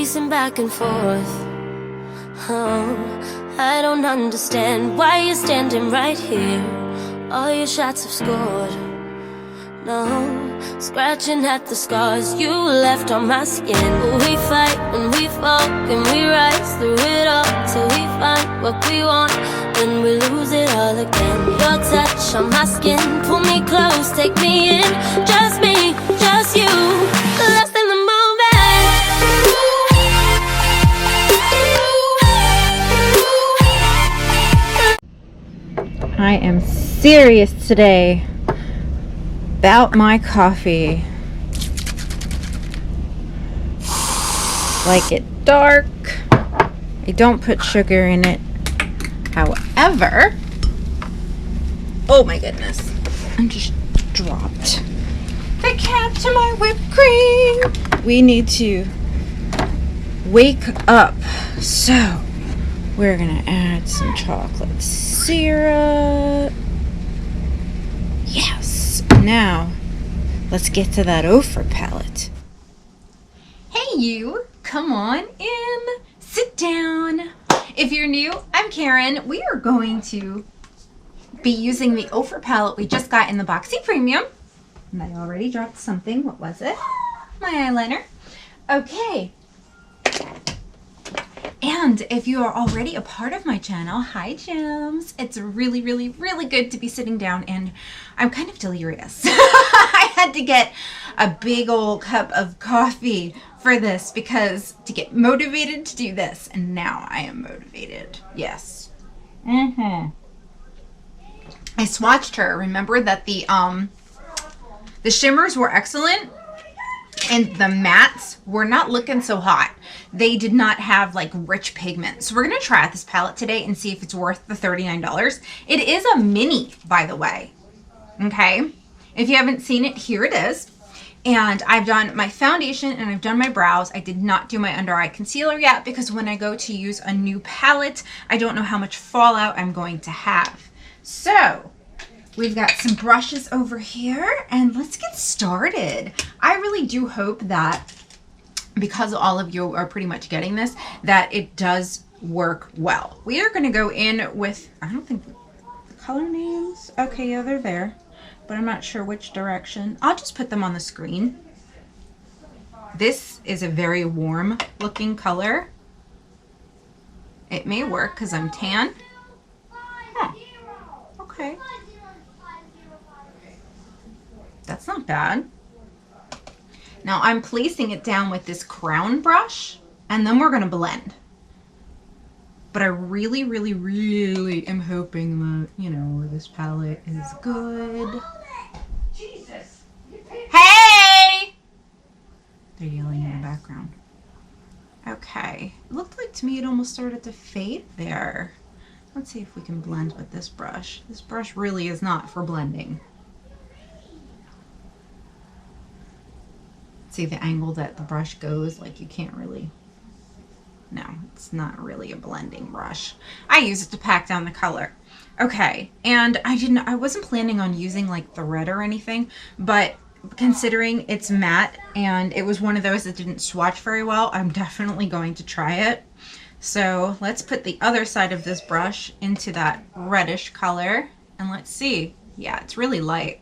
pacing back and forth. Oh, I don't understand why you're standing right here. All your shots have scored. No, scratching at the scars you left on my skin. We fight and we fall and we rise through it all till we find what we want and we lose it all again. Your touch on my skin, pull me close, take me in. Just me, just you, lost in the moment. I am serious today about my coffee. Like it dark. I don't put sugar in it. However, oh my goodness, I just dropped the cap to my whipped cream. We need to wake up. So we're gonna add some chocolate syrup. Yes. Now, let's get to that Ofra palette. Hey you, come on in. Sit down. If you're new, I'm Karen. We are going to be using the Ofra palette we just got in the Boxy Premium. And I already dropped something. What was it? My eyeliner. Okay. And if you are already a part of my channel, hi gems. It's really, really, really good to be sitting down and I'm kind of delirious. I had to get a big old cup of coffee for this because to get motivated to do this. And now I am motivated. Yes. I swatched her. Remember that the shimmers were excellent. And the mattes were not looking so hot. They did not have like rich pigment. So we're going to try out this palette today and see if it's worth the $39. It is a mini, by the way. Okay. If you haven't seen it, here it is. And I've done my foundation and I've done my brows. I did not do my under eye concealer yet because when I go to use a new palette, I don't know how much fallout I'm going to have. So we've got some brushes over here and let's get started. I really do hope that because all of you are pretty much getting this, that it does work well. We are going to go in with, I don't think the color names. Okay, yeah, they're there, but I'm not sure which direction. I'll just put them on the screen. This is a very warm looking color. It may work because I'm tan. Huh. Okay. That's not bad. Now I'm placing it down with this crown brush and then we're going to blend. But I really, really, really am hoping that, you know, this palette is good. Jesus. Hey! They're yelling in the background. Okay. It looked like to me it almost started to fade there. Let's see if we can blend with this brush. This brush really is not for blending. See the angle that the brush goes, like you can't really, no, it's not really a blending brush. I use it to pack down the color. Okay, and I wasn't planning on using like thread or anything, but considering it's matte and it was one of those that didn't swatch very well, I'm definitely going to try it. So let's put the other side of this brush into that reddish color and let's see. Yeah, it's really light,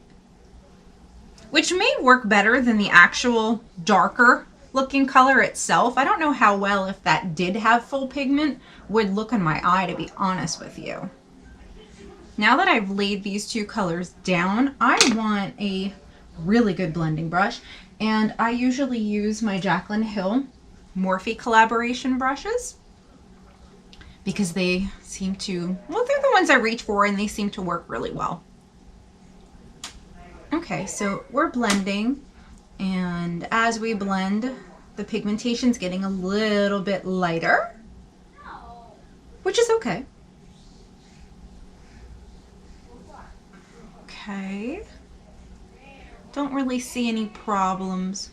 which may work better than the actual darker looking color itself. I don't know how well, if that did have full pigment, would look on my eye, to be honest with you. Now that I've laid these two colors down, I want a really good blending brush. And I usually use my Jaclyn Hill Morphe collaboration brushes because they seem to, well, they're the ones I reach for and they seem to work really well. Okay, so we're blending, and as we blend, the pigmentation's getting a little bit lighter, which is okay. Okay. Don't really see any problems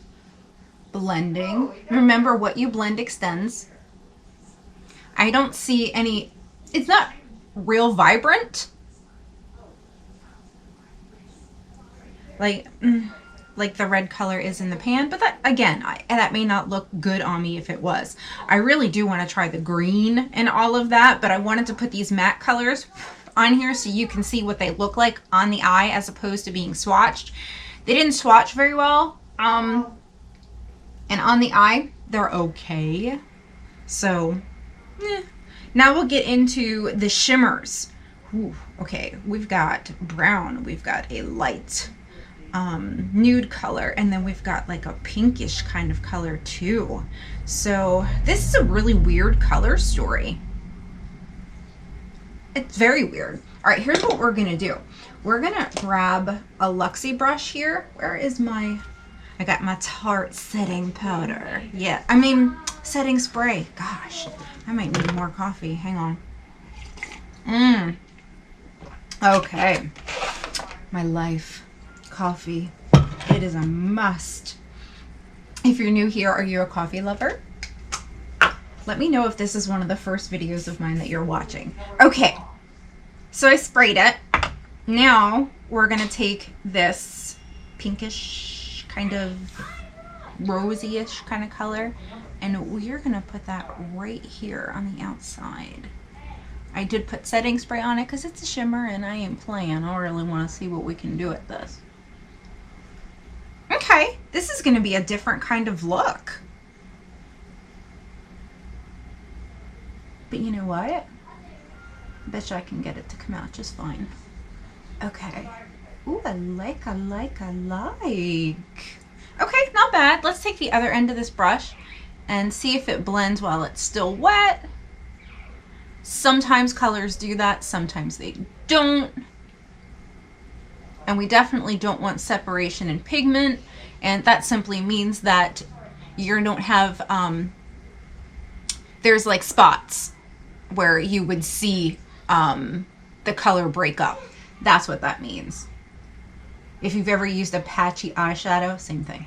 blending. Remember, what you blend extends. I don't see any, it's not real vibrant. Like, like the red color is in the pan, but that, again, that may not look good on me if it was. I really do want to try the green and all of that, but I wanted to put these matte colors on here so you can see what they look like on the eye as opposed to being swatched. They didn't swatch very well, and on the eye, they're okay. So, now we'll get into the shimmers. Ooh, okay, we've got brown, we've got a light nude color, and then we've got like a pinkish kind of color too. So this is a really weird color story. It's very weird. All right, here's what we're gonna do. We're gonna grab a Luxie brush here. Where is my, I got my Tarte setting powder. Yeah, I mean, setting spray. Gosh, I might need more coffee. Hang on. Okay, my life. Coffee. It is a must. If you're new here, are you a coffee lover? Let me know if this is one of the first videos of mine that you're watching. Okay, so I sprayed it. Now we're gonna take this pinkish, kind of rosy-ish kind of color, and we're gonna put that right here on the outside. I did put setting spray on it because it's a shimmer and I ain't playing. I really want to see what we can do with this. Okay, this is going to be a different kind of look. But you know what? I bet you I can get it to come out just fine. Okay. Ooh, I like. Okay, not bad. Let's take the other end of this brush and see if it blends while it's still wet. Sometimes colors do that, sometimes they don't. And we definitely don't want separation in pigment, and that simply means that you don't have, there's like spots where you would see the color break up. That's what that means. If you've ever used a patchy eyeshadow, same thing.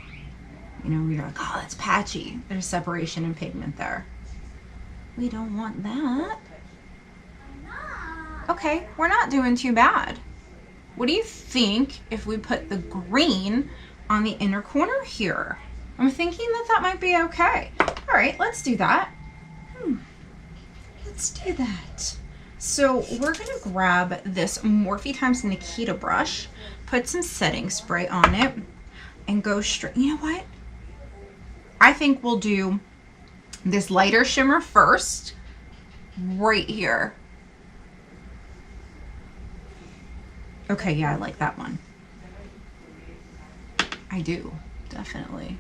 You know, you're like, oh, that's patchy. There's separation in pigment there. We don't want that. Okay, we're not doing too bad. What do you think if we put the green on the inner corner here? I'm thinking that that might be okay. All right, let's do that. Let's do that. So we're gonna grab this Morphe x Nikita brush, put some setting spray on it, and go straight. You know what? I think we'll do this lighter shimmer first, right here. Okay, yeah, I like that one. I do, definitely.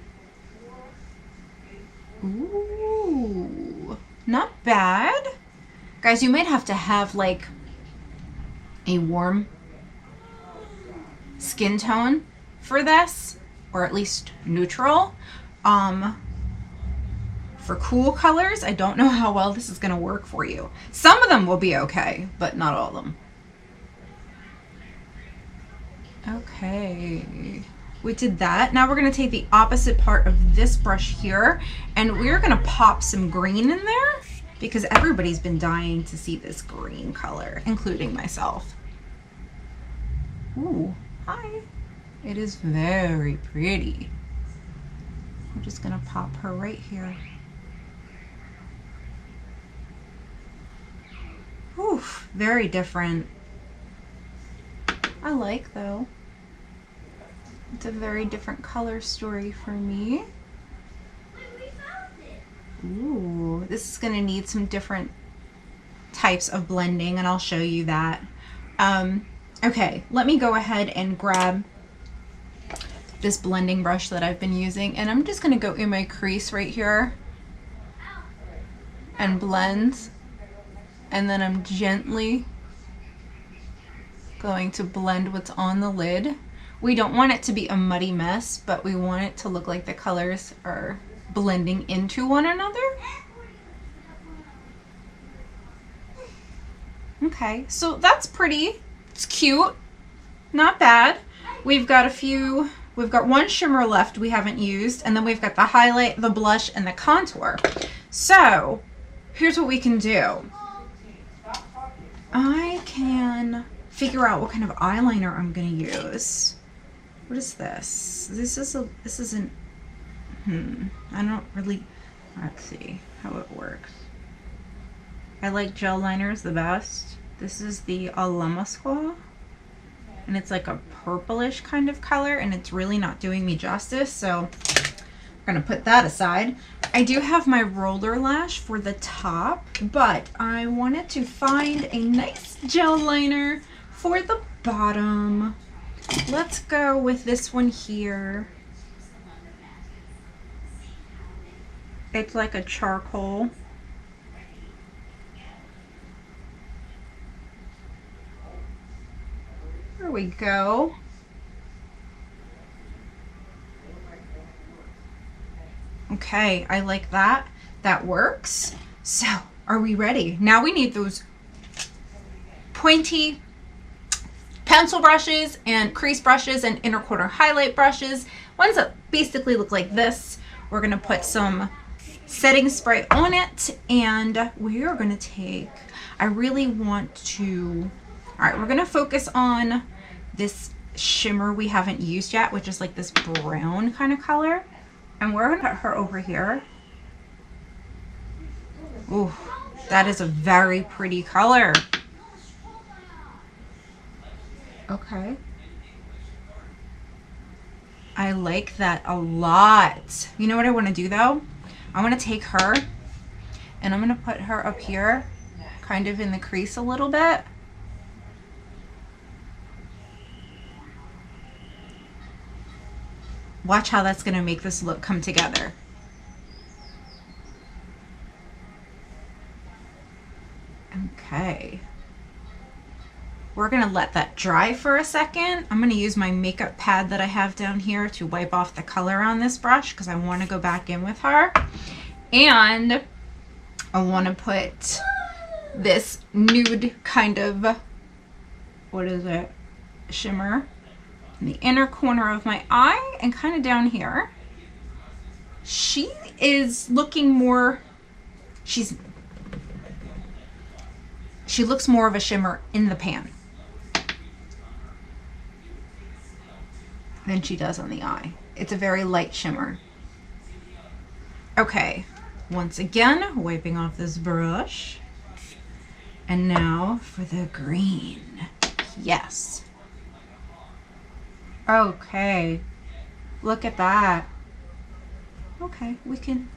Ooh, not bad. Guys, you might have to have like a warm skin tone for this, or at least neutral. For cool colors, I don't know how well this is gonna work for you. Some of them will be okay, but not all of them. Okay, we did that. Now we're gonna take the opposite part of this brush here, and we're gonna pop some green in there because everybody's been dying to see this green color, including myself. Ooh, hi. It is very pretty. I'm just gonna pop her right here. Oof, very different. I like though. It's a very different color story for me. Ooh, this is gonna need some different types of blending, and I'll show you that. Okay, let me go ahead and grab this blending brush that I've been using, and I'm just gonna go in my crease right here and blend, and then I'm gently going to blend what's on the lid. We don't want it to be a muddy mess, but we want it to look like the colors are blending into one another. Okay, so that's pretty. It's cute. Not bad. We've got one shimmer left we haven't used, and then we've got the highlight, the blush, and the contour. So here's what we can do. I can figure out what kind of eyeliner I'm gonna use. What is this? This isn't, I don't really, let's see how it works. I like gel liners the best. This is the Alamasqua, and it's like a purplish kind of color, and it's really not doing me justice, so I'm gonna put that aside. I do have my roller lash for the top, but I wanted to find a nice gel liner for the bottom. Let's go with this one here. It's like a charcoal. There we go. Okay, I like that. That works. So, are we ready? Now we need those pointy pencil brushes and crease brushes and inner corner highlight brushes. Ones that basically look like this. We're gonna put some setting spray on it, and we are gonna take, I really want to, all right, we're gonna focus on this shimmer we haven't used yet, which is like this brown kind of color. And we're gonna put her over here. Ooh, that is a very pretty color. Okay. I like that a lot. You know what I want to do though? I want to take her and I'm going to put her up here, kind of in the crease a little bit. Watch how that's going to make this look come together. Okay. We're going to let that dry for a second. I'm going to use my makeup pad that I have down here to wipe off the color on this brush because I want to go back in with her. And I want to put this nude kind of, what is it, shimmer in the inner corner of my eye and kind of down here. She is looking more, she looks more of a shimmer in the pan than she does on the eye. It's a very light shimmer. Okay, once again, wiping off this brush. And now for the green. Yes. Okay, look at that. Okay, we can,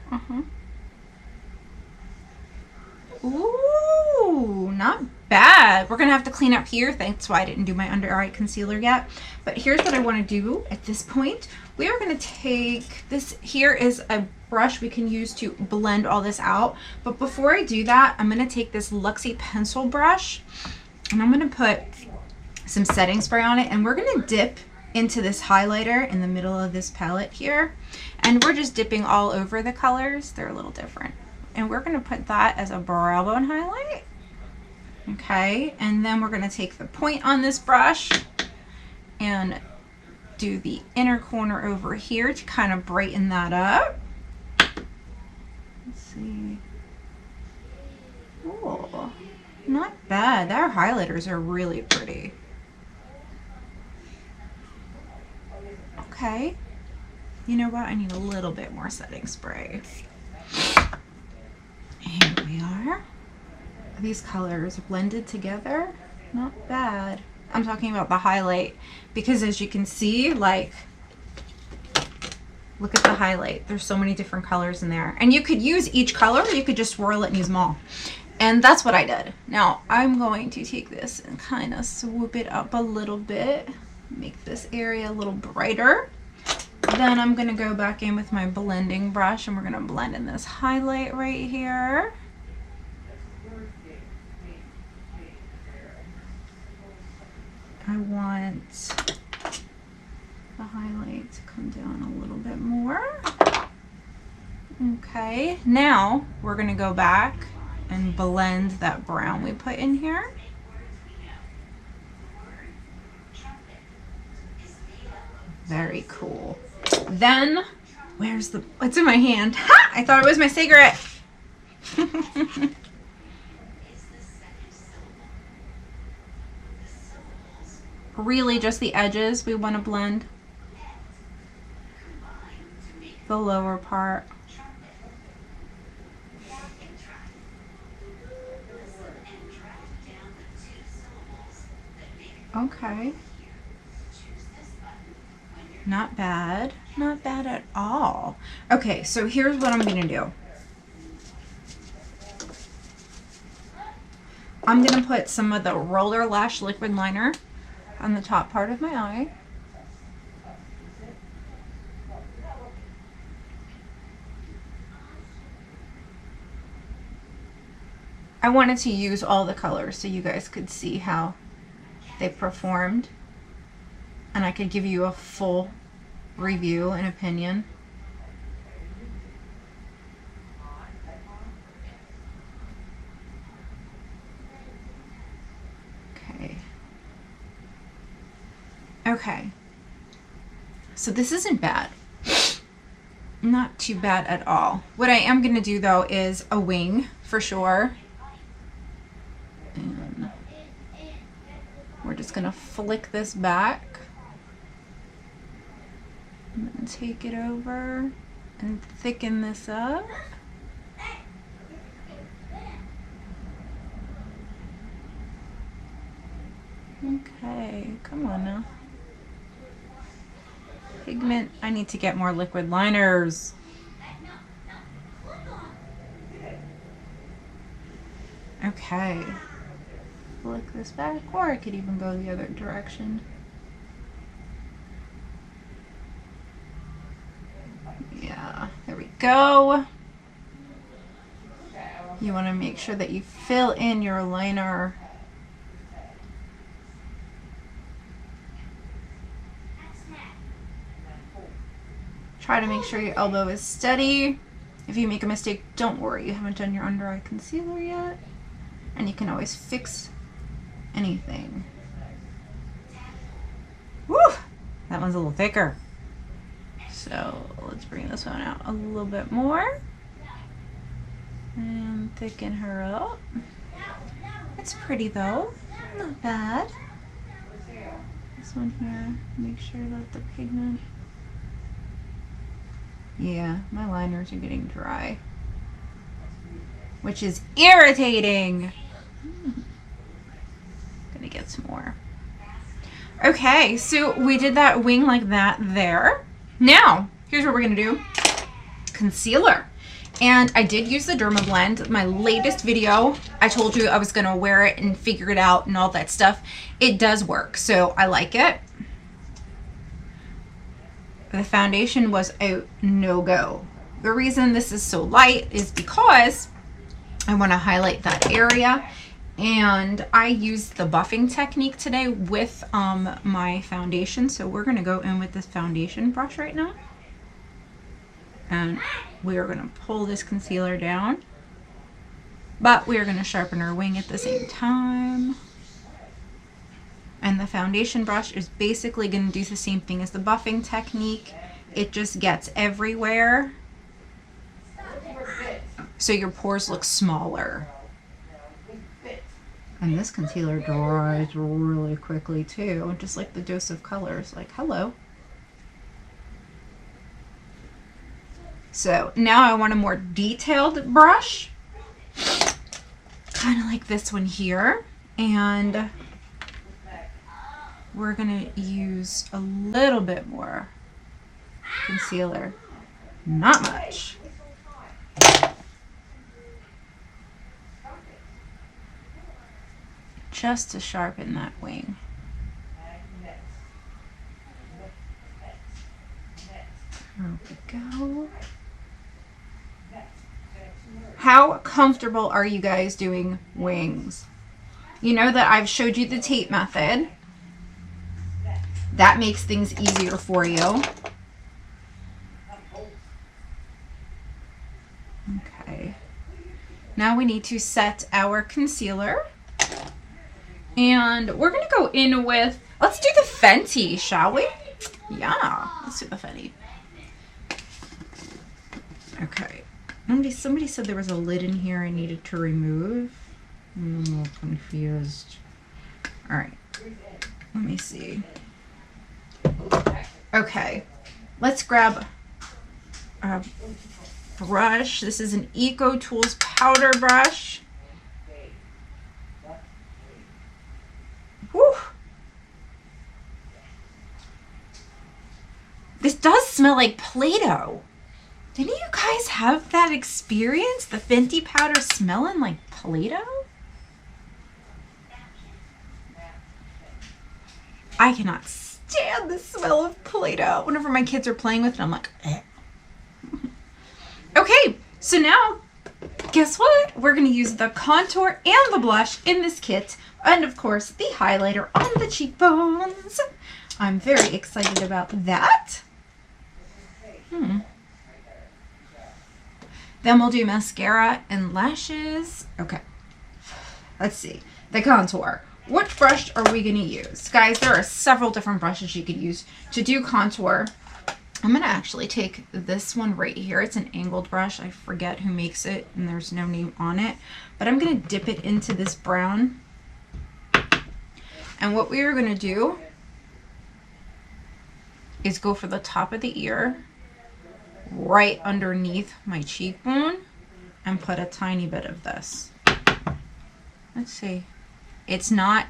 Ooh, not bad. We're gonna have to clean up here. That's why I didn't do my under eye concealer yet. But here's what I want to do at this point. We are gonna take this. Here is a brush we can use to blend all this out. But before I do that, I'm gonna take this Luxie pencil brush and I'm gonna put some setting spray on it, and we're gonna dip into this highlighter in the middle of this palette here, and we're just dipping all over the colors. They're a little different. And we're going to put that as a brow bone highlight. Okay, and then we're going to take the point on this brush and do the inner corner over here to kind of brighten that up. Let's see. Oh, not bad. Our highlighters are really pretty. Okay, you know what? I need a little bit more setting spray. Here we are. These colors blended together, not bad. I'm talking about the highlight because as you can see, like, look at the highlight. There's so many different colors in there. And you could use each color, or you could just swirl it and use them all. And that's what I did. Now I'm going to take this and kind of swoop it up a little bit, make this area a little brighter. Then I'm going to go back in with my blending brush and we're going to blend in this highlight right here. I want the highlight to come down a little bit more. Okay, now we're going to go back and blend that brown we put in here. Very cool. Then, where's the, what's in my hand? Ha! I thought it was my cigarette. Really just the edges we want to blend. the lower part. Okay. Not bad. Not bad at all. Okay, so here's what I'm going to do. I'm going to put some of the Roller Lash liquid liner on the top part of my eye. I wanted to use all the colors so you guys could see how they performed, and I could give you a full review and opinion. Okay. Okay. So this isn't bad. Not too bad at all. What I am going to do though is a wing for sure. And we're just going to flick this back and then take it over and thicken this up. Okay, come on now. Pigment, I need to get more liquid liners. Okay. Flick this back, or I could even go the other direction. Yeah, there we go. You want to make sure that you fill in your liner. Try to make sure your elbow is steady. If you make a mistake, don't worry, you haven't done your under eye concealer yet. And you can always fix anything. Woo! That one's a little thicker. So let's bring this one out a little bit more. And thicken her up. It's pretty though. Not bad. This one here, make sure that the pigment... Yeah, my liners are getting dry, which is irritating. Gonna get some more. Okay, so we did that wing like that there. Now, here's what we're gonna do. Concealer. And I did use the TeamiBlends. My latest video, I told you I was gonna wear it and figure it out and all that stuff. It does work, so I like it. The foundation was a no-go. The reason this is so light is because I want to highlight that area, and I used the buffing technique today with my foundation. So we're going to go in with this foundation brush right now, and we are going to pull this concealer down, but we are going to sharpen our wing at the same time. And the foundation brush is basically going to do the same thing as the buffing technique. It just gets everywhere, so your pores look smaller. And this concealer dries really quickly too, just like the dose of colors. Like, hello. So now I want a more detailed brush, kind of like this one here. And we're gonna use a little bit more concealer, not much. Just to sharpen that wing. There we go. How comfortable are you guys doing wings? You know that I've showed you the tape method. That makes things easier for you. Okay. Now we need to set our concealer. And we're going to go in with, let's do the Fenty, shall we? Yeah, let's do the Fenty. Okay. Somebody said there was a lid in here I needed to remove. I'm a little confused. All right. Let me see. Okay, let's grab brush. This is an Eco Tools powder brush. Whew. This does smell like Play-Doh. Didn't you guys have that experience? The Fenty powder smelling like Play-Doh? I cannot stand the smell of Play-Doh. Whenever my kids are playing with it, I'm like, eh. Okay, so now, guess what? We're going to use the contour and the blush in this kit. And of course, the highlighter on the cheekbones. I'm very excited about that. Then we'll do mascara and lashes. Okay, let's see. The contour. What brush are we going to use? Guys, there are several different brushes you could use to do contour. I'm going to actually take this one right here. It's an angled brush. I forget who makes it, and there's no name on it. But I'm going to dip it into this brown. And what we are going to do is go for the top of the ear, right underneath my cheekbone, and put a tiny bit of this. Let's see. It's not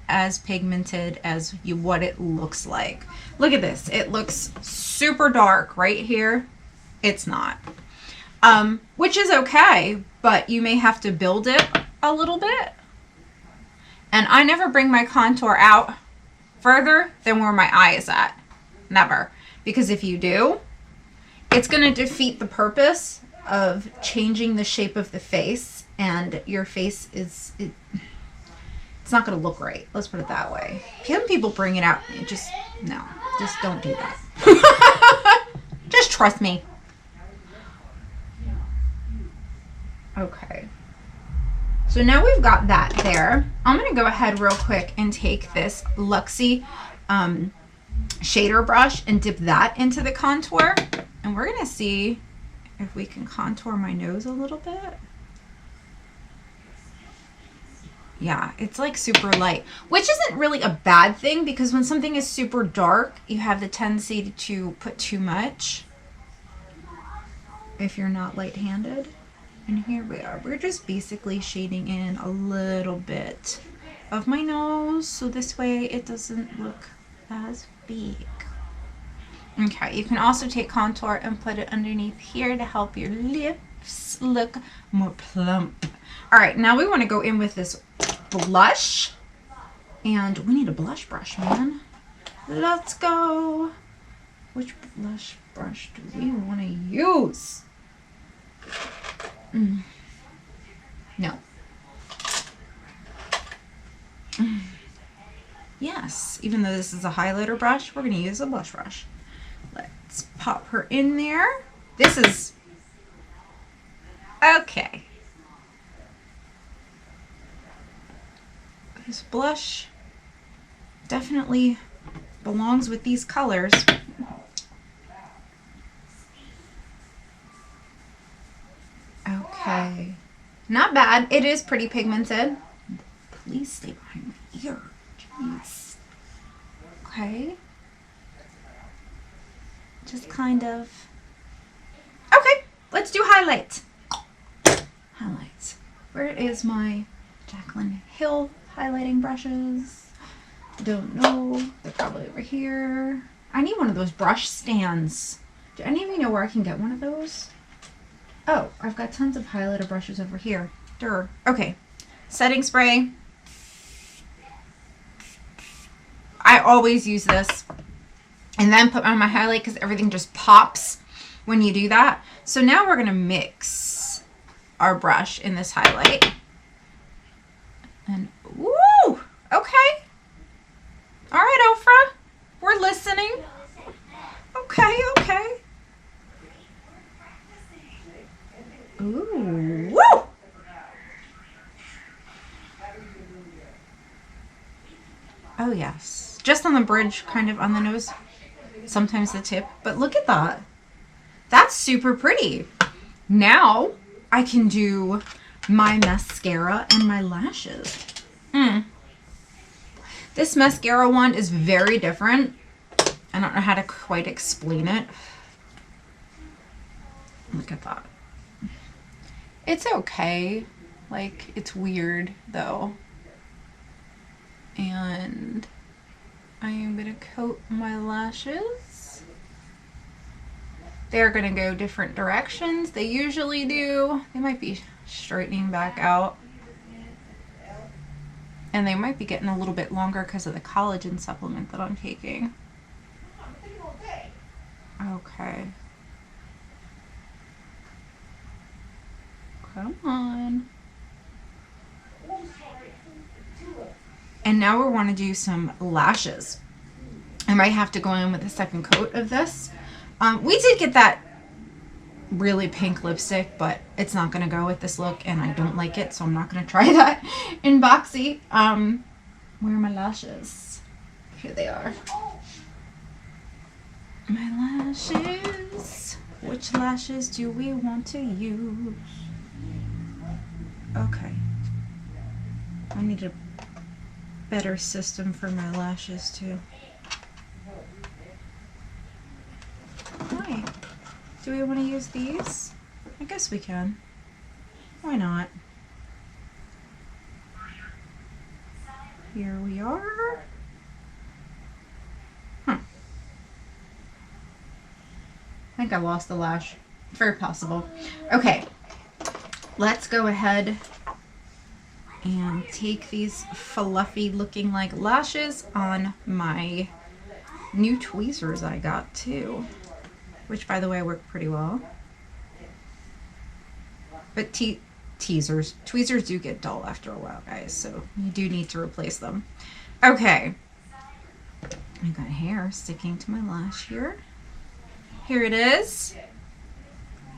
as pigmented as what it looks like. Look at this. It looks super dark right here. It's not. Which is okay, but you may have to build it a little bit. And I never bring my contour out further than where my eye is at. Never. Because if you do, it's going to defeat the purpose of changing the shape of the face, and your face is... It's not going to look right. Let's put it that way. Some people bring it out. Just don't do that. Just trust me. Okay. So now we've got that there. I'm going to go ahead real quick and take this Luxie shader brush and dip that into the contour. And we're going to see if we can contour my nose a little bit. Yeah, it's like super light, which isn't really a bad thing, because when something is super dark, you have the tendency to put too much if you're not light-handed. And here we are. We're just basically shading in a little bit of my nose, so this way it doesn't look as big. Okay, you can also take contour and put it underneath here to help your lips look more plump. All right, now we want to go in with this blush, and we need a blush brush, man. Let's go. Which blush brush do we want to use? No. Yes, even though this is a highlighter brush, we're going to use a blush brush. Let's pop her in there. This is okay. This blush definitely belongs with these colors. Okay. Not bad. It is pretty pigmented. Please stay behind my ear. Jeez. Okay. Just kind of... Okay. Let's do highlights. Highlights. Where is my Jaclyn Hill highlighting brushes? Don't know. They're probably over here. I need one of those brush stands. Do any of you know where I can get one of those? Oh, I've got tons of highlighter brushes over here. Durr. Okay. Setting spray. I always use this and then put on my highlight because everything just pops when you do that. So now we're going to mix our brush in this highlight. And, woo! Okay. All right, Ofra. We're listening. Okay, okay. Ooh, woo! Oh, yes. Just on the bridge, kind of on the nose. Sometimes the tip. But look at that. That's super pretty. Now I can do my mascara and my lashes. This mascara one is very different. I don't know how to quite explain it. Look at that. It's okay. Like, it's weird though. And I am gonna coat my lashes. They're gonna go different directions. They usually do. They might be straightening back out. And they might be getting a little bit longer because of the collagen supplement that I'm taking. Okay. Come on. And now we want to do some lashes. I might have to go in with a second coat of this. We did get that really pink lipstick, but it's not going to go with this look, and I don't like it, so I'm not going to try that in Boxy. Where are my lashes? Here they are. My lashes. Which lashes do we want to use? Okay. I need a better system for my lashes too. Hi. Do we want to use these? I guess we can. Why not? Here we are. Huh. I think I lost the lash. Very possible. Okay. Let's go ahead and take these fluffy looking like lashes on my new tweezers I got too. Which, by the way, work pretty well. But tweezers do get dull after a while, guys, so you do need to replace them. Okay. I got hair sticking to my lash here. Here it is.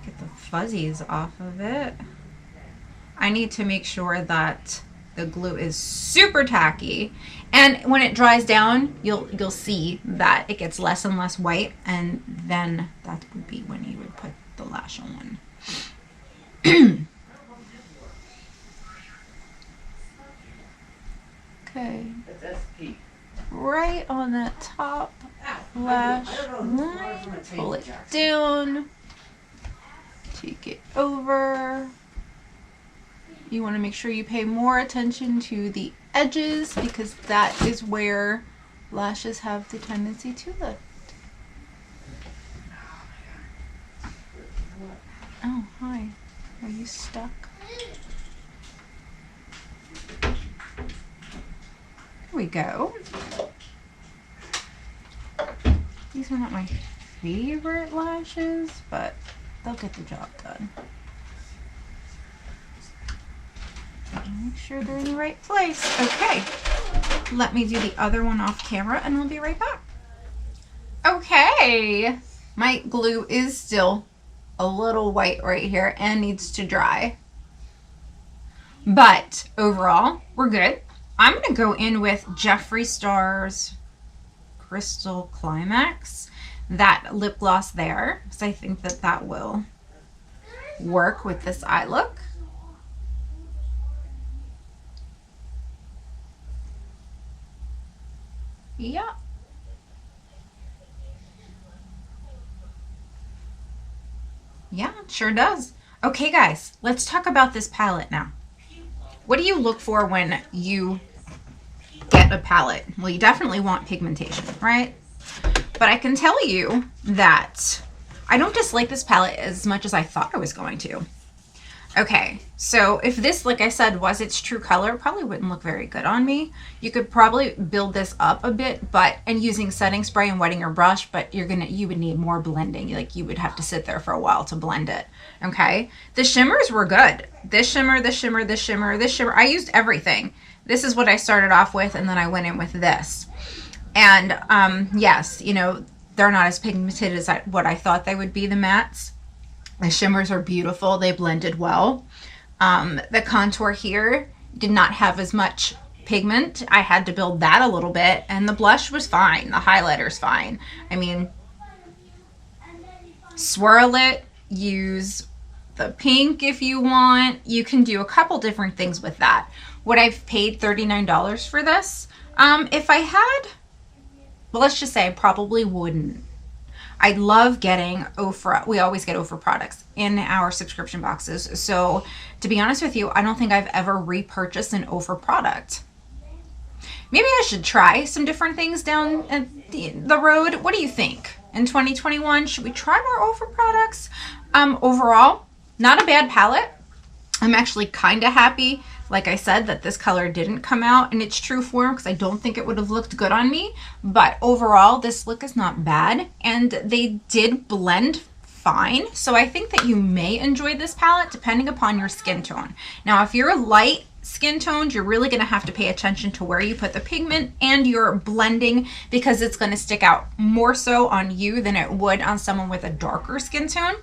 Get the fuzzies off of it. I need to make sure that the glue is super tacky, and when it dries down, you'll see that it gets less and less white, and then that would be when you would put the lash on. Okay, right on that top lash line, pull it down, take it over. You want to make sure you pay more attention to the edges because that is where lashes have the tendency to lift. Oh, hi. Are you stuck? Here we go. These are not my favorite lashes, but they'll get the job done. Make sure they're in the right place. Okay, let me do the other one off camera and we'll be right back. Okay, my glue is still a little white right here and needs to dry. But overall, we're good. I'm going to go in with Jeffree Star's Crystal Climax, that lip gloss there, because I think that that will work with this eye look. Yeah. Yeah, it sure does. Okay, guys, let's talk about this palette now. What do you look for when you get a palette? Well, you definitely want pigmentation, right? But I can tell you that I don't dislike this palette as much as I thought I was going to. Okay, so if this, like I said, was its true color, it probably wouldn't look very good on me. You could probably build this up a bit, and using setting spray and wetting your brush, but you would need more blending. Like, you would have to sit there for a while to blend it. Okay, the shimmers were good. This shimmer, this shimmer, this shimmer, this shimmer. I used everything. This is what I started off with, and then I went in with this. And yes, you know, they're not as pigmented as what I thought they would be, the mattes. The shimmers are beautiful. They blended well. The contour here did not have as much pigment. I had to build that a little bit, and the blush was fine. The highlighter's fine. I mean, swirl it, use the pink if you want. You can do a couple different things with that. Would I've paid $39 for this? If I had, well, let's just say I probably wouldn't. I love getting Ofra. We always get Ofra products in our subscription boxes. So to be honest with you, I don't think I've ever repurchased an Ofra product. Maybe I should try some different things down at the road. What do you think? In 2021, should we try more Ofra products? Overall, not a bad palette. I'm actually kind of happy, like I said, that this color didn't come out in its true form because I don't think it would have looked good on me. But overall, this look is not bad, and they did blend fine. So I think that you may enjoy this palette depending upon your skin tone. Now, if you're light skin toned, you're really going to have to pay attention to where you put the pigment and your blending, because it's going to stick out more so on you than it would on someone with a darker skin tone.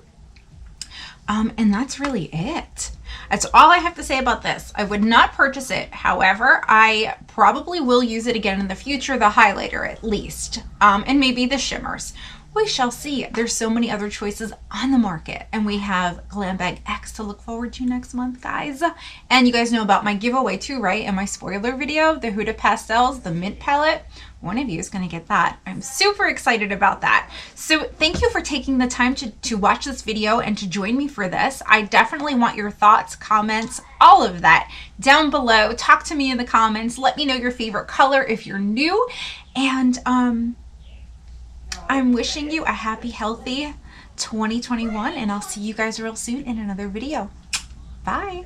And that's really it. That's all I have to say about this. I would not purchase it. However, I probably will use it again in the future, the highlighter at least, and maybe the shimmers. We shall see. There's so many other choices on the market, and we have Glam Bag X to look forward to next month, guys. And you guys know about my giveaway too, right? In my spoiler video, the Huda Pastels, the mint palette. One of you is going to get that. I'm super excited about that. So thank you for taking the time to watch this video and to join me for this. I definitely want your thoughts, comments, all of that down below. Talk to me in the comments. Let me know your favorite color if you're new. And I'm wishing you a happy, healthy 2021, and I'll see you guys real soon in another video. Bye.